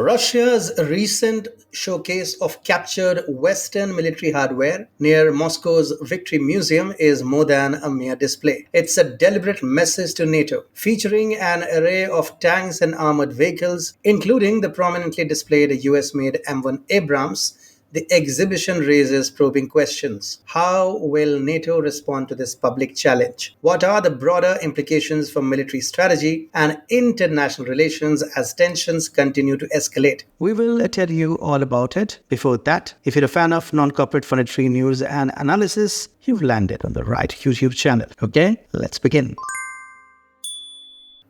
Russia's recent showcase of captured Western military hardware near Moscow's Victory Museum is more than a mere display. It's a deliberate message to NATO, featuring an array of tanks and armored vehicles, including the prominently displayed US made M1 Abrams. The exhibition raises probing questions. How will NATO respond to this public challenge? What are the broader implications for military strategy and international relations as tensions continue to escalate? We will tell you all about it. Before that, if you're a fan of non-corporate monetary news and analysis, you've landed on the right YouTube channel. Okay, let's begin.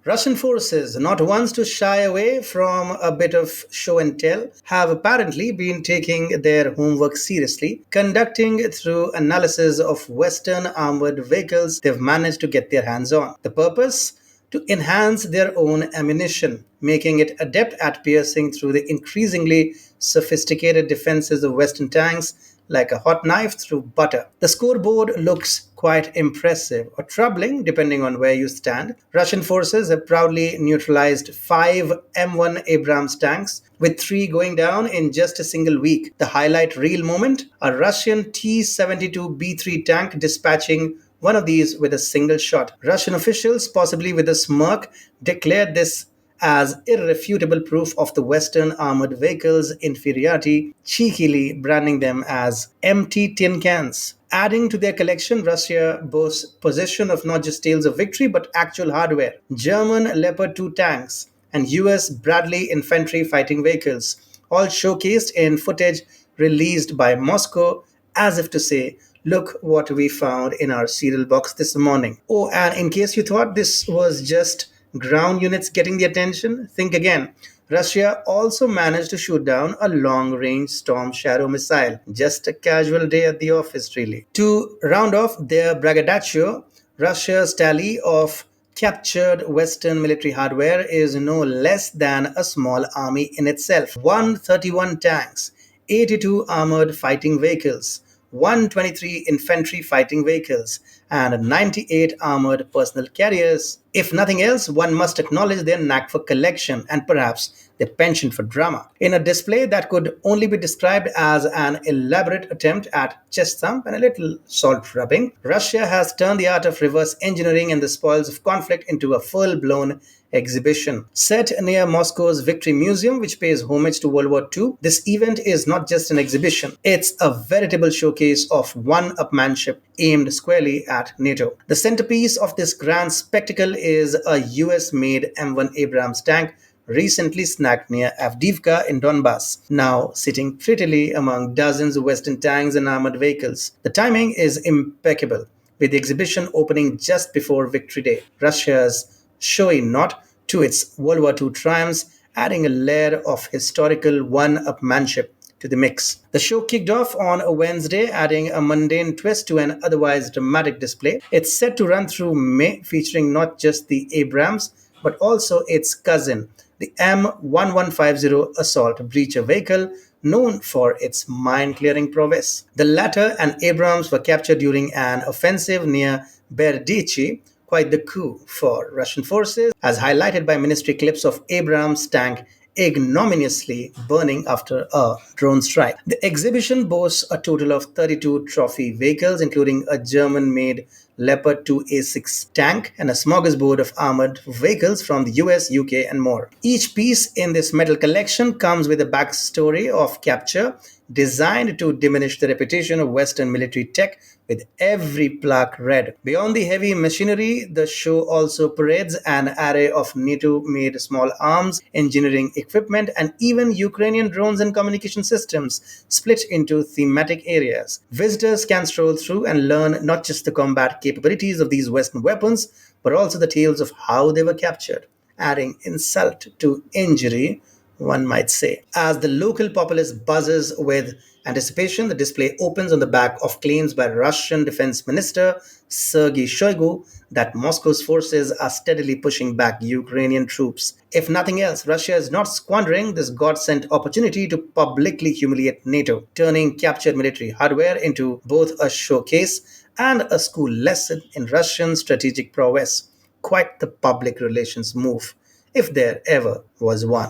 Russian forces, not ones to shy away from a bit of show and tell, have apparently been taking their homework seriously, conducting through analysis of Western armored vehicles they've managed to get their hands on. The purpose? To enhance their own ammunition, making it adept at piercing through the increasingly sophisticated defenses of Western tanks like a hot knife through butter. The scoreboard looks quite impressive or troubling depending on where you stand. Russian forces have proudly neutralized 5 M1 Abrams tanks, with 3 going down in just a single week. The highlight reel moment? A Russian T-72B3 tank dispatching one of these with a single shot. Russian officials, possibly with a smirk, declared this as irrefutable proof of the Western armored vehicles' inferiority, cheekily branding them as empty tin cans. Adding to their collection, Russia boasts possession of not just tales of victory but actual hardware. German Leopard 2 tanks and US Bradley infantry fighting vehicles, all showcased in footage released by Moscow, as if to say, look what we found in our cereal box this morning. Oh, and in case you thought this was just ground units getting the attention, think again. Russia also managed to shoot down a long-range Storm Shadow missile. Just a casual day at the office, really. To round off their braggadocio, Russia's tally of captured Western military hardware is no less than a small army in itself. 131 tanks, 82 armored fighting vehicles, 123 infantry fighting vehicles, and 98 armored personal carriers. If nothing else, one must acknowledge their knack for collection and perhaps their penchant for drama. In a display that could only be described as an elaborate attempt at chest thump and a little salt rubbing, Russia has turned the art of reverse engineering and the spoils of conflict into a full-blown exhibition. Set near Moscow's Victory Museum, which pays homage to World War II, this event is not just an exhibition. It's a veritable showcase of one-upmanship aimed squarely at NATO. The centerpiece of this grand spectacle is a US-made M1 Abrams tank recently snagged near Avdiivka in Donbass, now sitting prettily among dozens of Western tanks and armored vehicles. The timing is impeccable, with the exhibition opening just before Victory Day, Russia's showy nod to its World War II triumphs, adding a layer of historical one-upmanship to the mix. The show kicked off on a Wednesday, adding a mundane twist to an otherwise dramatic display. It's set to run through May, featuring not just the Abrams, but also its cousin, the M1150 assault breacher vehicle, known for its mine-clearing prowess. The latter and Abrams were captured during an offensive near Berdichi, quite the coup for Russian forces, as highlighted by ministry clips of Abrams' tank ignominiously burning after a drone strike. The exhibition boasts a total of 32 trophy vehicles, including a German-made Leopard 2A6 tank and a smorgasbord of armored vehicles from the US, UK, and more. Each piece in this metal collection comes with a backstory of capture designed to diminish the reputation of Western military tech, with every plaque red. Beyond the heavy machinery, the show also parades an array of NATO-made small arms, engineering equipment, and even Ukrainian drones and communication systems, split into thematic areas. Visitors can stroll through and learn not just the combat capabilities of these Western weapons, but also the tales of how they were captured, adding insult to injury, one might say. As the local populace buzzes with anticipation, the display opens on the back of claims by Russian Defense Minister Sergei Shoigu that Moscow's forces are steadily pushing back Ukrainian troops. If nothing else, Russia is not squandering this God-sent opportunity to publicly humiliate NATO, turning captured military hardware into both a showcase and a school lesson in Russian strategic prowess. Quite the public relations move, if there ever was one.